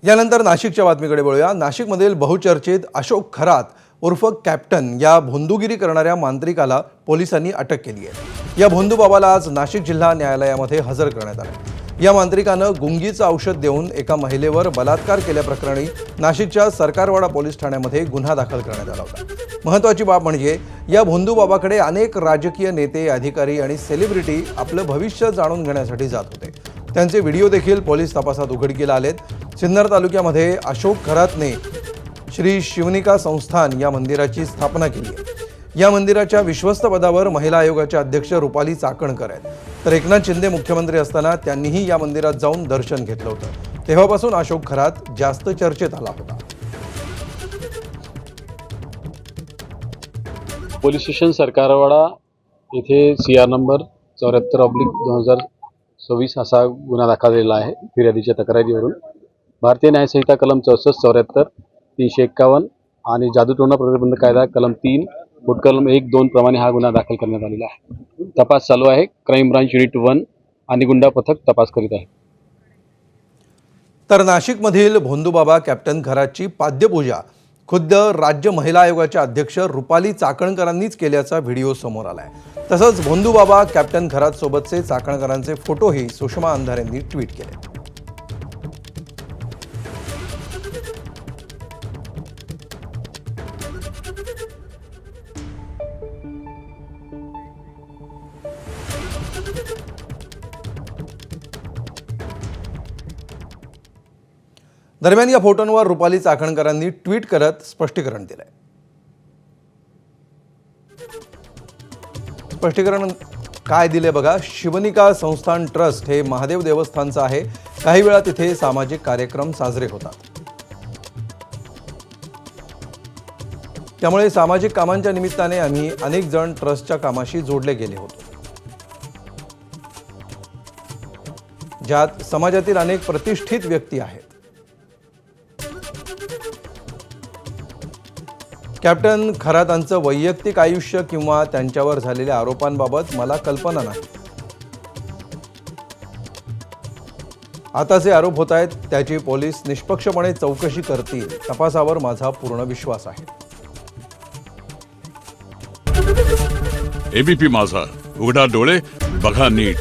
यानंतर नाशिकच्या बातमीकडे वळूया। नाशिकमधील बहुचर्चित अशोक खरात उर्फ कॅप्टन या भोंदूगिरी करणाऱ्या मांत्रिकाला पोलिसांनी अटक केली आहे। या भोंदू बाबाला आज नाशिक जिल्हा न्यायालयामध्ये हजर करण्यात आले। या मांत्रिकानं गुंगीचं औषध देऊन एका महिलेवर बलात्कार केल्याप्रकरणी नाशिकच्या सरकारवाडा पोलीस ठाण्यामध्ये गुन्हा दाखल करण्यात आला होता। महत्त्वाची बाब म्हणजे या भोंदू बाबाकडे अनेक राजकीय नेते, अधिकारी आणि सेलिब्रिटी आपलं भविष्य जाणून घेण्यासाठी जात होते। त्यांचे व्हिडिओ देखील पोलीस तपासात उघडकीला आलेत। सिन्नर तालुक्यामध्ये अशोक खरातने श्री शिवनिका संस्थान या मंदिराची स्थापना केली आहे। या मंदिराच्या विश्वस्त पदावर महिला आयोगाच्या अध्यक्ष रुपाली चाकणकर आहेत। तर एकनाथ शिंदे मुख्यमंत्री असताना त्यांनीही या मंदिरात जाऊन दर्शन घेतलं होतं। तेव्हापासून अशोक खरात जास्त चर्चेत आला होता। पोलीस स्टेशन सरकारवाडा येथे CR नंबर 74/2026 असा गुन्हा दाखल झालेला आहे। फिर्यादीच्या तक्रारीवरून भारतीय न्यायसंहिता कलम 64, 74, 351 आणि जादूटोणा प्रतिबंध कायदा कलम 3, कलम 1, 2 प्रमाणे हा गुन्हा दाखल करण्यात आलेला आहे। तपास चालू आहे। क्राईम ब्रांच युनिट 1 आणि गुंडा पथक तपास करीत आहे। तर नाशिकमधील भोंदूबाबा कॅप्टन खरातची पाद्यपूजा खुद्द राज्य महिला आयोगाच्या अध्यक्ष रुपाली चाकणकरांनीच केल्याचा व्हिडिओ समोर आलाय। तसंच भोंदूबाबा कॅप्टन खरात सोबतचे चाकणकरांचे फोटोही सुषमा अंधारेंनी ट्विट केले। दरम्यान या फोटोंवर रुपाली चाकणकरांनी ट्विट करत स्पष्टीकरण दिलंय। स्पष्टीकरण काय दिले बघा। शिवनिका संस्थान ट्रस्ट हे महादेव देवस्थानचं आहे। काही वेळा तिथे सामाजिक कार्यक्रम साजरे होतात, त्यामुळे सामाजिक कामांच्या निमित्ताने आम्ही अनेक जण ट्रस्टच्या कामाशी जोडले गेले होतो, ज्यात समाजातील अनेक प्रतिष्ठित व्यक्ती आहेत। कॅप्टन खरातांचं वैयक्तिक आयुष्य किंवा त्यांच्यावर झालेल्या आरोपांबाबत मला कल्पना नाही। आता जे आरोप होत आहेत त्याची पोलीस निष्पक्षपणे चौकशी करतील। तपासावर माझा पूर्ण विश्वास आहे। ABP माझा, उघडा डोळे बघा नीट।